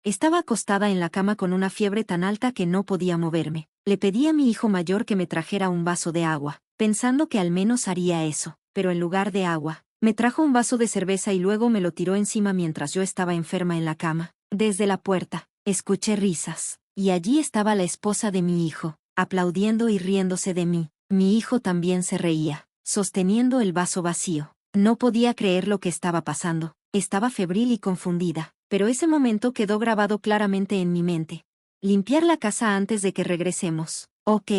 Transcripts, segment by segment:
Estaba acostada en la cama con una fiebre tan alta que no podía moverme. Le pedí a mi hijo mayor que me trajera un vaso de agua, pensando que al menos haría eso, pero en lugar de agua, me trajo un vaso de cerveza y luego me lo tiró encima mientras yo estaba enferma en la cama. Desde la puerta, escuché risas, y allí estaba la esposa de mi hijo, aplaudiendo y riéndose de mí. Mi hijo también se reía, sosteniendo el vaso vacío. No podía creer lo que estaba pasando. Estaba febril y confundida, pero ese momento quedó grabado claramente en mi mente. Limpiar la casa antes de que regresemos. Ok,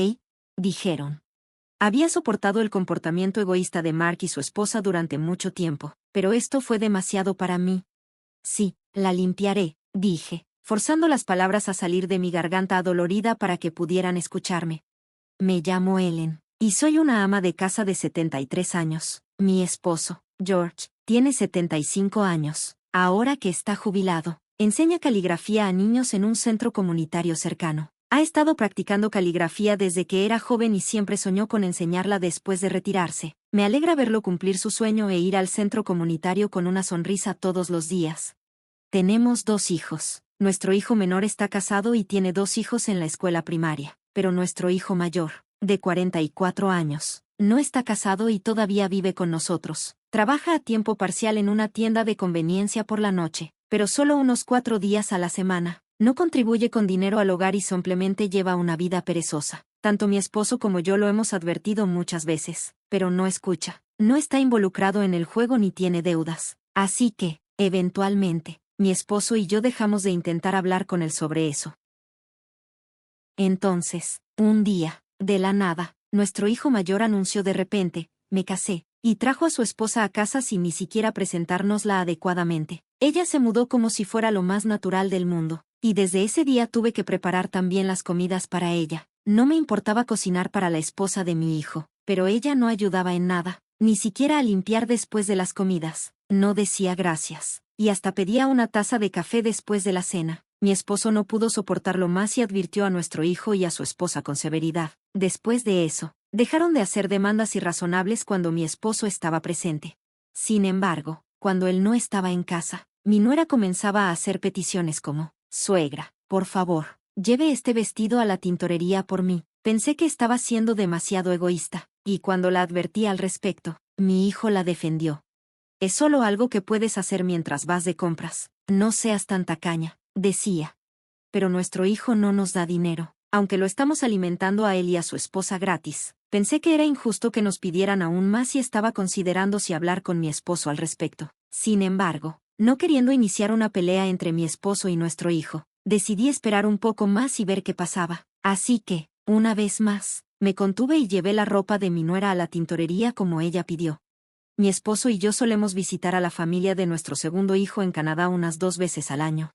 dijeron. Había soportado el comportamiento egoísta de Mark y su esposa durante mucho tiempo, pero esto fue demasiado para mí. Sí, la limpiaré, dije, forzando las palabras a salir de mi garganta adolorida para que pudieran escucharme. Me llamo Ellen, y soy una ama de casa de 73 años. Mi esposo, George, tiene 75 años. Ahora que está jubilado, enseña caligrafía a niños en un centro comunitario cercano. Ha estado practicando caligrafía desde que era joven y siempre soñó con enseñarla después de retirarse. Me alegra verlo cumplir su sueño e ir al centro comunitario con una sonrisa todos los días. Tenemos 2 hijos. Nuestro hijo menor está casado y tiene 2 hijos en la escuela primaria, pero nuestro hijo mayor, de 44 años, no está casado y todavía vive con nosotros. Trabaja a tiempo parcial en una tienda de conveniencia por la noche, pero solo unos 4 días a la semana. No contribuye con dinero al hogar y simplemente lleva una vida perezosa. Tanto mi esposo como yo lo hemos advertido muchas veces, pero no escucha. No está involucrado en el juego ni tiene deudas. Así que, eventualmente, mi esposo y yo dejamos de intentar hablar con él sobre eso. Entonces, un día, de la nada, nuestro hijo mayor anunció de repente, me casé, y trajo a su esposa a casa sin ni siquiera presentárnosla adecuadamente. Ella se mudó como si fuera lo más natural del mundo, y desde ese día tuve que preparar también las comidas para ella. No me importaba cocinar para la esposa de mi hijo, pero ella no ayudaba en nada, ni siquiera a limpiar después de las comidas. No decía gracias, y hasta pedía una taza de café después de la cena. Mi esposo no pudo soportarlo más y advirtió a nuestro hijo y a su esposa con severidad. Después de eso, dejaron de hacer demandas irrazonables cuando mi esposo estaba presente. Sin embargo, cuando él no estaba en casa, mi nuera comenzaba a hacer peticiones como, suegra, por favor, lleve este vestido a la tintorería por mí. Pensé que estaba siendo demasiado egoísta, y cuando la advertí al respecto, mi hijo la defendió. Es solo algo que puedes hacer mientras vas de compras. No seas tan tacaña, decía. Pero nuestro hijo no nos da dinero, aunque lo estamos alimentando a él y a su esposa gratis. Pensé que era injusto que nos pidieran aún más y estaba considerando si hablar con mi esposo al respecto. Sin embargo, no queriendo iniciar una pelea entre mi esposo y nuestro hijo, decidí esperar un poco más y ver qué pasaba. Así que, una vez más, me contuve y llevé la ropa de mi nuera a la tintorería como ella pidió. Mi esposo y yo solemos visitar a la familia de nuestro segundo hijo en Canadá unas 2 veces al año.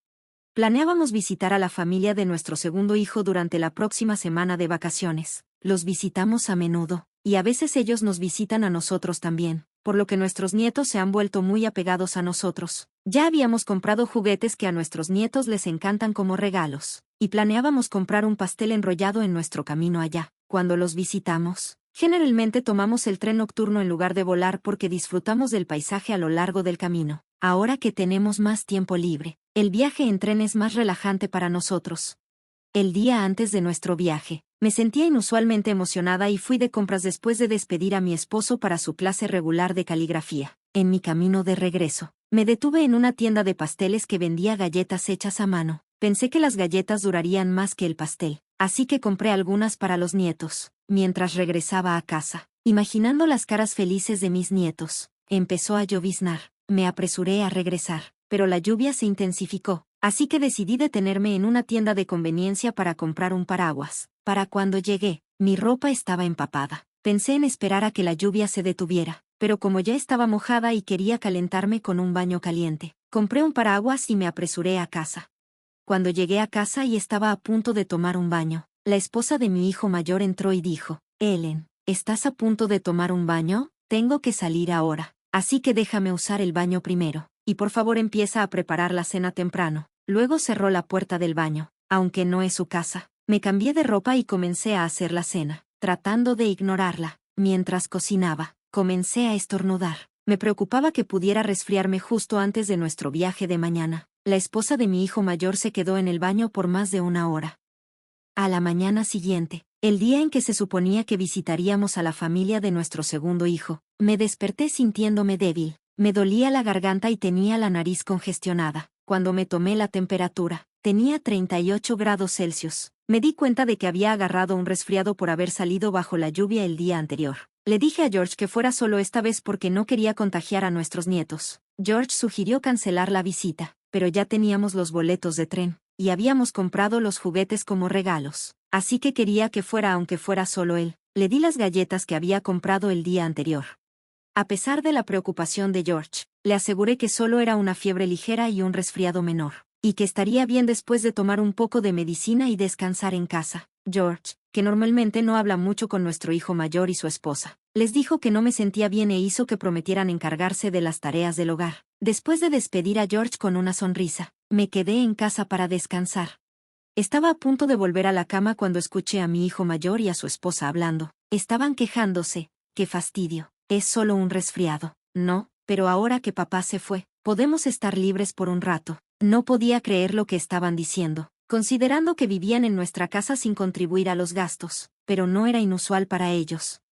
Planeábamos visitar a la familia de nuestro segundo hijo durante la próxima semana de vacaciones. Los visitamos a menudo, y a veces ellos nos visitan a nosotros también, por lo que nuestros nietos se han vuelto muy apegados a nosotros. Ya habíamos comprado juguetes que a nuestros nietos les encantan como regalos, y planeábamos comprar un pastel enrollado en nuestro camino allá. Cuando los visitamos, generalmente tomamos el tren nocturno en lugar de volar porque disfrutamos del paisaje a lo largo del camino. Ahora que tenemos más tiempo libre, el viaje en tren es más relajante para nosotros. El día antes de nuestro viaje, me sentía inusualmente emocionada y fui de compras después de despedir a mi esposo para su clase regular de caligrafía. En mi camino de regreso, me detuve en una tienda de pasteles que vendía galletas hechas a mano. Pensé que las galletas durarían más que el pastel, así que compré algunas para los nietos. Mientras regresaba a casa, imaginando las caras felices de mis nietos, empezó a lloviznar. Me apresuré a regresar, pero la lluvia se intensificó, así que decidí detenerme en una tienda de conveniencia para comprar un paraguas. Para cuando llegué, mi ropa estaba empapada. Pensé en esperar a que la lluvia se detuviera, pero como ya estaba mojada y quería calentarme con un baño caliente, compré un paraguas y me apresuré a casa. Cuando llegué a casa y estaba a punto de tomar un baño, la esposa de mi hijo mayor entró y dijo, Ellen, ¿estás a punto de tomar un baño? Tengo que salir ahora. Así que déjame usar el baño primero, y por favor empieza a preparar la cena temprano. Luego cerró la puerta del baño. Aunque no es su casa, me cambié de ropa y comencé a hacer la cena, tratando de ignorarla. Mientras cocinaba, comencé a estornudar. Me preocupaba que pudiera resfriarme justo antes de nuestro viaje de mañana. La esposa de mi hijo mayor se quedó en el baño por más de una hora. A la mañana siguiente, el día en que se suponía que visitaríamos a la familia de nuestro segundo hijo, me desperté sintiéndome débil. Me dolía la garganta y tenía la nariz congestionada. Cuando me tomé la temperatura, tenía 38 grados Celsius. Me di cuenta de que había agarrado un resfriado por haber salido bajo la lluvia el día anterior. Le dije a George que fuera solo esta vez porque no quería contagiar a nuestros nietos. George sugirió cancelar la visita, pero ya teníamos los boletos de tren, y habíamos comprado los juguetes como regalos. Así que quería que fuera aunque fuera solo él. Le di las galletas que había comprado el día anterior. A pesar de la preocupación de George, le aseguré que solo era una fiebre ligera y un resfriado menor, y que estaría bien después de tomar un poco de medicina y descansar en casa. George, que normalmente no habla mucho con nuestro hijo mayor y su esposa, les dijo que no me sentía bien e hizo que prometieran encargarse de las tareas del hogar. Después de despedir a George con una sonrisa, me quedé en casa para descansar. Estaba a punto de volver a la cama cuando escuché a mi hijo mayor y a su esposa hablando. Estaban quejándose. ¡Qué fastidio! Es solo un resfriado. No, pero ahora que papá se fue, podemos estar libres por un rato. No podía creer lo que estaban diciendo, considerando que vivían en nuestra casa sin contribuir a los gastos, pero no era inusual para ellos.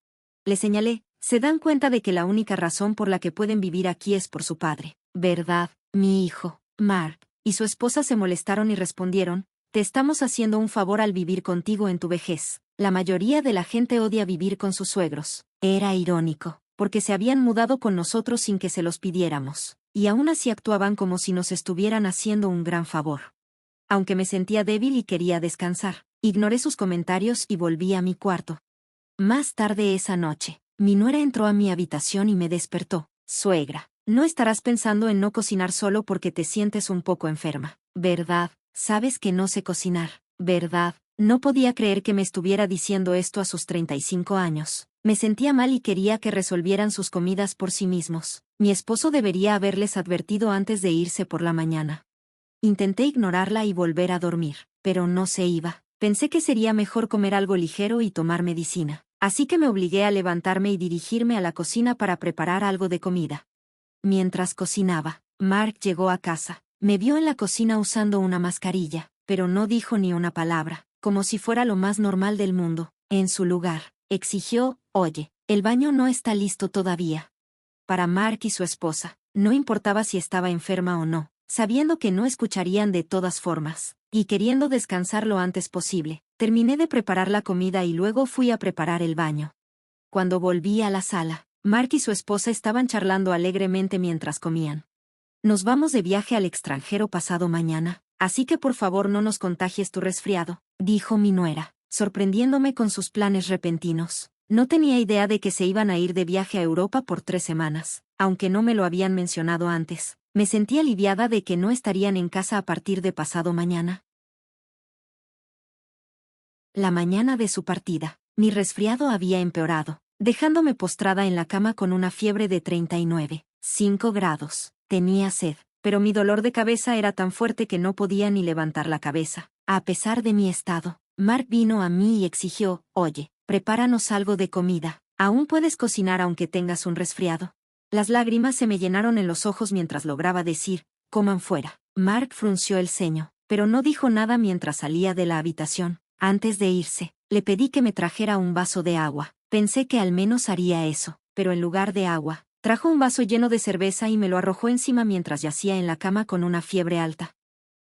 Le señalé, se dan cuenta de que la única razón por la que pueden vivir aquí es por su padre, ¿verdad, mi hijo? Mark y su esposa se molestaron y respondieron, te estamos haciendo un favor al vivir contigo en tu vejez. La mayoría de la gente odia vivir con sus suegros. Era irónico, porque se habían mudado con nosotros sin que se los pidiéramos, y aún así actuaban como si nos estuvieran haciendo un gran favor. Aunque me sentía débil y quería descansar, ignoré sus comentarios y volví a mi cuarto. Más tarde esa noche, mi nuera entró a mi habitación y me despertó. Suegra, no estarás pensando en no cocinar solo porque te sientes un poco enferma, ¿verdad? Sabes que no sé cocinar, ¿verdad? No podía creer que me estuviera diciendo esto a sus 35 años. Me sentía mal y quería que resolvieran sus comidas por sí mismos. Mi esposo debería haberles advertido antes de irse por la mañana. Intenté ignorarla y volver a dormir, pero no se iba. Pensé que sería mejor comer algo ligero y tomar medicina. Así que me obligué a levantarme y dirigirme a la cocina para preparar algo de comida. Mientras cocinaba, Mark llegó a casa. Me vio en la cocina usando una mascarilla, pero no dijo ni una palabra, como si fuera lo más normal del mundo. En su lugar, exigió, oye, el baño no está listo todavía. Para Mark y su esposa, no importaba si estaba enferma o no, sabiendo que no escucharían de todas formas, y queriendo descansar lo antes posible, terminé de preparar la comida y luego fui a preparar el baño. Cuando volví a la sala, Mark y su esposa estaban charlando alegremente mientras comían. Nos vamos de viaje al extranjero pasado mañana, así que por favor no nos contagies tu resfriado, dijo mi nuera, sorprendiéndome con sus planes repentinos. No tenía idea de que se iban a ir de viaje a Europa por 3 semanas, aunque no me lo habían mencionado antes. Me sentí aliviada de que no estarían en casa a partir de pasado mañana. La mañana de su partida, mi resfriado había empeorado, dejándome postrada en la cama con una fiebre de 39,5 grados. Tenía sed, pero mi dolor de cabeza era tan fuerte que no podía ni levantar la cabeza. A pesar de mi estado, Mark vino a mí y exigió, oye, prepáranos algo de comida. Aún puedes cocinar aunque tengas un resfriado. Las lágrimas se me llenaron en los ojos mientras lograba decir, coman fuera. Mark frunció el ceño, pero no dijo nada mientras salía de la habitación. Antes de irse, le pedí que me trajera un vaso de agua. Pensé que al menos haría eso, pero en lugar de agua, trajo un vaso lleno de cerveza y me lo arrojó encima mientras yacía en la cama con una fiebre alta.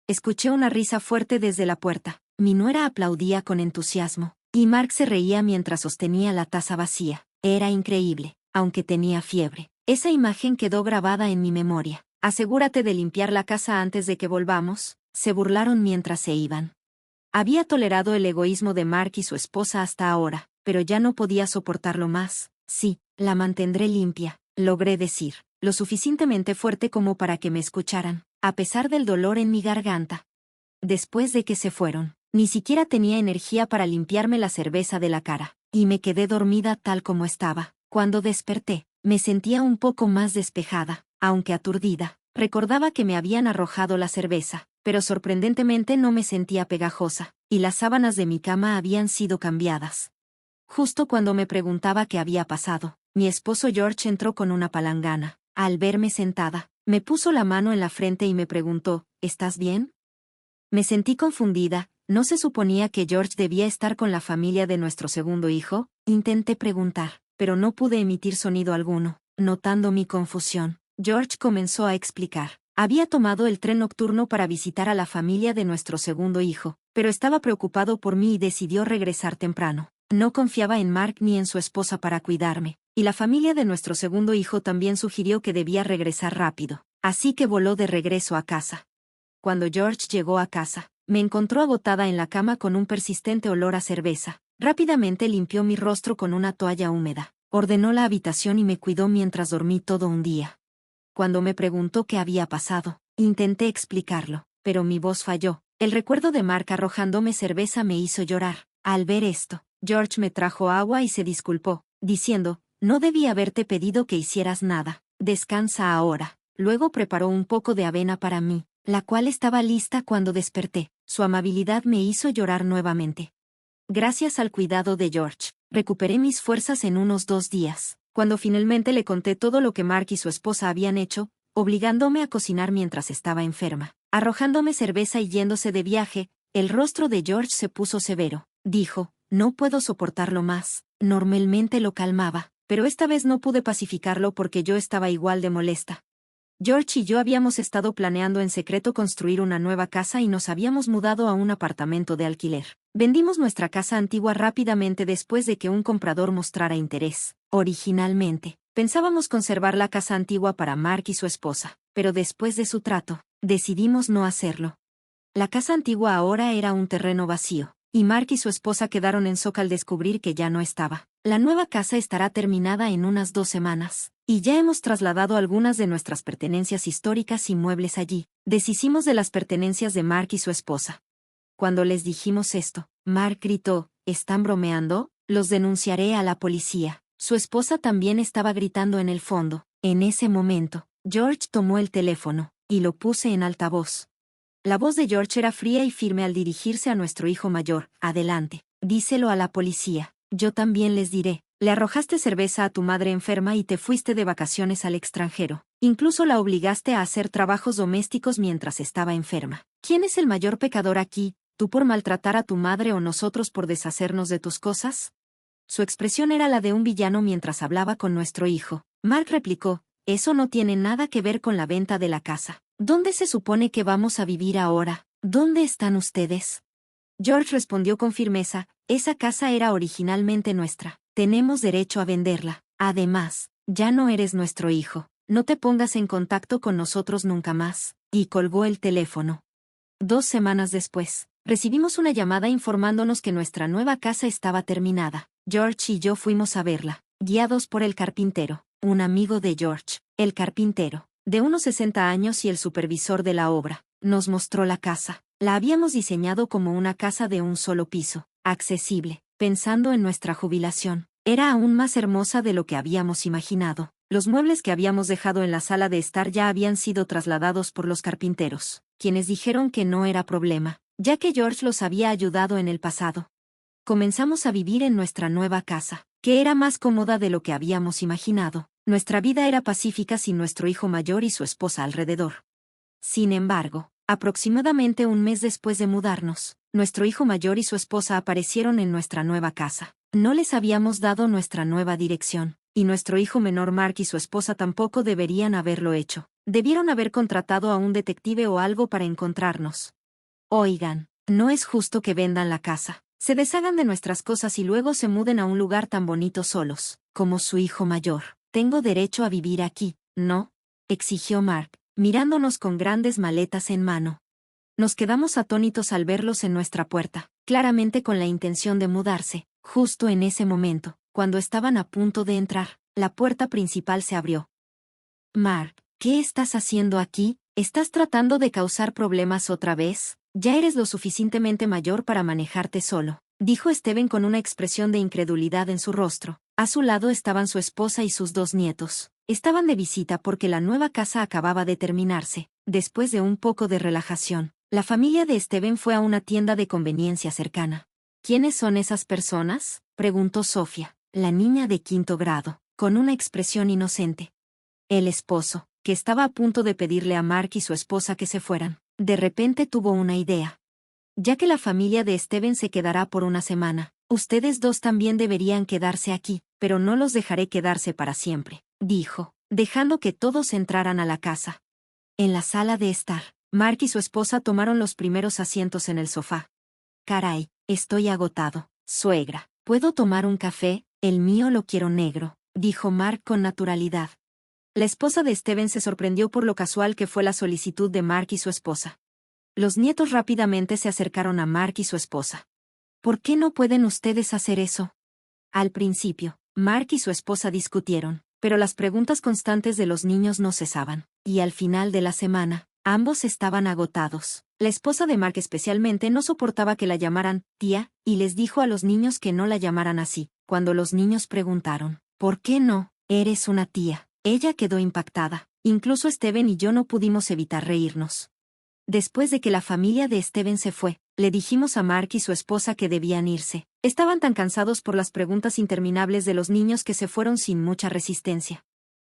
Escuché una risa fuerte desde la puerta. Mi nuera aplaudía con entusiasmo, y Mark se reía mientras sostenía la taza vacía. Era increíble, aunque tenía fiebre. Esa imagen quedó grabada en mi memoria. Asegúrate de limpiar la casa antes de que volvamos, se burlaron mientras se iban. Había tolerado el egoísmo de Mark y su esposa hasta ahora, pero ya no podía soportarlo más. Sí, la mantendré limpia, logré decir, lo suficientemente fuerte como para que me escucharan, a pesar del dolor en mi garganta. Después de que se fueron, ni siquiera tenía energía para limpiarme la cerveza de la cara, y me quedé dormida tal como estaba. Cuando desperté, me sentía un poco más despejada, aunque aturdida. Recordaba que me habían arrojado la cerveza, pero sorprendentemente no me sentía pegajosa, y las sábanas de mi cama habían sido cambiadas. Justo cuando me preguntaba qué había pasado, mi esposo George entró con una palangana. Al verme sentada, Me puso la mano en la frente y me preguntó, ¿estás bien? Me sentí confundida. ¿No se suponía que George debía estar con la familia de nuestro segundo hijo? Intenté preguntar, pero no pude emitir sonido alguno. Notando mi confusión, George comenzó a explicar. Había tomado el tren nocturno para visitar a la familia de nuestro segundo hijo, pero estaba preocupado por mí y decidió regresar temprano. No confiaba en Mark ni en su esposa para cuidarme, y la familia de nuestro segundo hijo también sugirió que debía regresar rápido. Así que voló de regreso a casa. Cuando George llegó a casa, me encontró agotada en la cama con un persistente olor a cerveza. Rápidamente limpió mi rostro con una toalla húmeda, ordenó la habitación y me cuidó mientras dormí todo un día. Cuando me preguntó qué había pasado, intenté explicarlo, pero mi voz falló. El recuerdo de Mark arrojándome cerveza me hizo llorar. Al ver esto, George me trajo agua y se disculpó, diciendo, no debí haberte pedido que hicieras nada. Descansa ahora. Luego preparó un poco de avena para mí, la cual estaba lista cuando desperté. Su amabilidad me hizo llorar nuevamente. Gracias al cuidado de George, recuperé mis fuerzas en unos 2 días. Cuando finalmente le conté todo lo que Mark y su esposa habían hecho, obligándome a cocinar mientras estaba enferma, arrojándome cerveza y yéndose de viaje, el rostro de George se puso severo. Dijo, no puedo soportarlo más. Normalmente lo calmaba, pero esta vez no pude pacificarlo porque yo estaba igual de molesta. George y yo habíamos estado planeando en secreto construir una nueva casa y nos habíamos mudado a un apartamento de alquiler. Vendimos nuestra casa antigua rápidamente después de que un comprador mostrara interés. Originalmente, pensábamos conservar la casa antigua para Mark y su esposa, pero después de su trato, decidimos no hacerlo. La casa antigua ahora era un terreno vacío, y Mark y su esposa quedaron en shock al descubrir que ya no estaba. La nueva casa estará terminada en unas 2 semanas, y ya hemos trasladado algunas de nuestras pertenencias históricas y muebles allí. Deshicimos de las pertenencias de Mark y su esposa. Cuando les dijimos esto, Mark gritó, ¿están bromeando? Los denunciaré a la policía. Su esposa también estaba gritando en el fondo. En ese momento, George tomó el teléfono, y lo puse en altavoz. La voz de George era fría y firme al dirigirse a nuestro hijo mayor. Adelante, díselo a la policía. Yo también les diré. Le arrojaste cerveza a tu madre enferma y te fuiste de vacaciones al extranjero. Incluso la obligaste a hacer trabajos domésticos mientras estaba enferma. ¿Quién es el mayor pecador aquí, tú por maltratar a tu madre o nosotros por deshacernos de tus cosas? Su expresión era la de un villano mientras hablaba con nuestro hijo. Mark replicó, eso no tiene nada que ver con la venta de la casa. ¿Dónde se supone que vamos a vivir ahora? ¿Dónde están ustedes? George respondió con firmeza, esa casa era originalmente nuestra. Tenemos derecho a venderla. Además, ya no eres nuestro hijo. No te pongas en contacto con nosotros nunca más. Y colgó el teléfono. 2 semanas después, recibimos una llamada informándonos que nuestra nueva casa estaba terminada. George y yo fuimos a verla, guiados por el carpintero, un amigo de George. El carpintero, de unos 60 años y el supervisor de la obra, nos mostró la casa. La habíamos diseñado como una casa de un solo piso, accesible, pensando en nuestra jubilación. Era aún más hermosa de lo que habíamos imaginado. Los muebles que habíamos dejado en la sala de estar ya habían sido trasladados por los carpinteros, quienes dijeron que no era problema, ya que George los había ayudado en el pasado. Comenzamos a vivir en nuestra nueva casa, que era más cómoda de lo que habíamos imaginado. Nuestra vida era pacífica sin nuestro hijo mayor y su esposa alrededor. Sin embargo, aproximadamente un mes después de mudarnos, nuestro hijo mayor y su esposa aparecieron en nuestra nueva casa. No les habíamos dado nuestra nueva dirección, y nuestro hijo menor Mark y su esposa tampoco deberían haberlo hecho. Debieron haber contratado a un detective o algo para encontrarnos. Oigan, no es justo que vendan la casa, se deshagan de nuestras cosas y luego se muden a un lugar tan bonito solos, como su hijo mayor. Tengo derecho a vivir aquí, ¿no? Exigió Mark, mirándonos con grandes maletas en mano. Nos quedamos atónitos al verlos en nuestra puerta, claramente con la intención de mudarse. Justo en ese momento, cuando estaban a punto de entrar, la puerta principal se abrió. Mark, ¿qué estás haciendo aquí? ¿Estás tratando de causar problemas otra vez? Ya eres lo suficientemente mayor para manejarte solo, dijo Steven con una expresión de incredulidad en su rostro. A su lado estaban su esposa y sus 2 nietos. Estaban de visita porque la nueva casa acababa de terminarse. Después de un poco de relajación, la familia de Steven fue a una tienda de conveniencia cercana. ¿Quiénes son esas personas?, preguntó Sofía, la niña de 5º grado, con una expresión inocente. El esposo, que estaba a punto de pedirle a Mark y su esposa que se fueran. De repente tuvo una idea. Ya que la familia de Steven se quedará por una semana, ustedes dos también deberían quedarse aquí, pero no los dejaré quedarse para siempre, dijo, dejando que todos entraran a la casa. En la sala de estar, Mark y su esposa tomaron los primeros asientos en el sofá. Caray, estoy agotado, suegra. ¿Puedo tomar un café? El mío lo quiero negro, dijo Mark con naturalidad. La esposa de Steven se sorprendió por lo casual que fue la solicitud de Mark y su esposa. Los nietos rápidamente se acercaron a Mark y su esposa. ¿Por qué no pueden ustedes hacer eso? Al principio, Mark y su esposa discutieron, pero las preguntas constantes de los niños no cesaban, y al final de la semana, ambos estaban agotados. La esposa de Mark especialmente no soportaba que la llamaran tía, y les dijo a los niños que no la llamaran así. Cuando los niños preguntaron, ¿por qué no? Eres una tía. Ella quedó impactada. Incluso Steven y yo no pudimos evitar reírnos. Después de que la familia de Steven se fue, le dijimos a Mark y su esposa que debían irse. Estaban tan cansados por las preguntas interminables de los niños que se fueron sin mucha resistencia.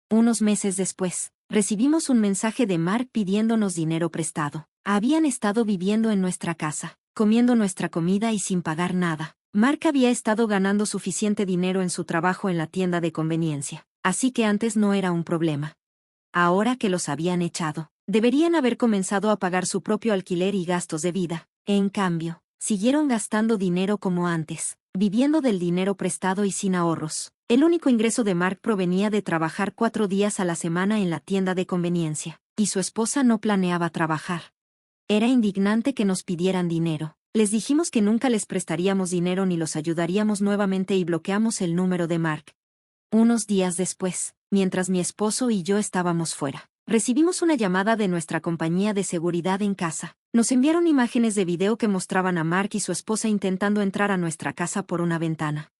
Unos meses después, recibimos un mensaje de Mark pidiéndonos dinero prestado. Habían estado viviendo en nuestra casa, comiendo nuestra comida y sin pagar nada. Mark había estado ganando suficiente dinero en su trabajo en la tienda de conveniencia, así que antes no era un problema. Ahora que los habían echado, deberían haber comenzado a pagar su propio alquiler y gastos de vida. En cambio, siguieron gastando dinero como antes, viviendo del dinero prestado y sin ahorros. El único ingreso de Mark provenía de trabajar 4 días a la semana en la tienda de conveniencia, y su esposa no planeaba trabajar. Era indignante que nos pidieran dinero. Les dijimos que nunca les prestaríamos dinero ni los ayudaríamos nuevamente y bloqueamos el número de Mark. Unos días después, mientras mi esposo y yo estábamos fuera, recibimos una llamada de nuestra compañía de seguridad en casa. Nos enviaron imágenes de video que mostraban a Mark y su esposa intentando entrar a nuestra casa por una ventana.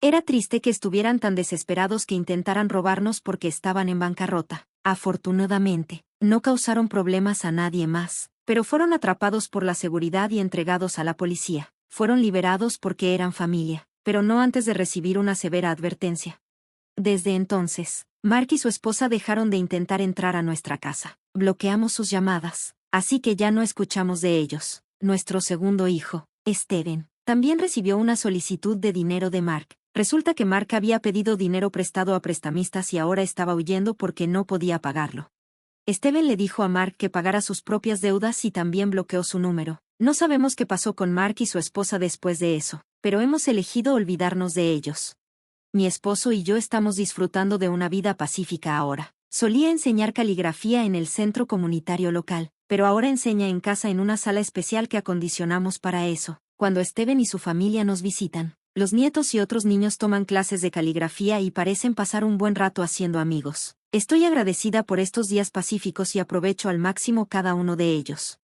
Era triste que estuvieran tan desesperados que intentaran robarnos porque estaban en bancarrota. Afortunadamente, no causaron problemas a nadie más, pero fueron atrapados por la seguridad y entregados a la policía. Fueron liberados porque eran familia, pero no antes de recibir una severa advertencia. Desde entonces, Mark y su esposa dejaron de intentar entrar a nuestra casa. Bloqueamos sus llamadas, así que ya no escuchamos de ellos. Nuestro segundo hijo, Steven, también recibió una solicitud de dinero de Mark. Resulta que Mark había pedido dinero prestado a prestamistas y ahora estaba huyendo porque no podía pagarlo. Steven le dijo a Mark que pagara sus propias deudas y también bloqueó su número. No sabemos qué pasó con Mark y su esposa después de eso, pero hemos elegido olvidarnos de ellos. Mi esposo y yo estamos disfrutando de una vida pacífica ahora. Solía enseñar caligrafía en el centro comunitario local, pero ahora enseña en casa en una sala especial que acondicionamos para eso. Cuando Steven y su familia nos visitan, los nietos y otros niños toman clases de caligrafía y parecen pasar un buen rato haciendo amigos. Estoy agradecida por estos días pacíficos y aprovecho al máximo cada uno de ellos.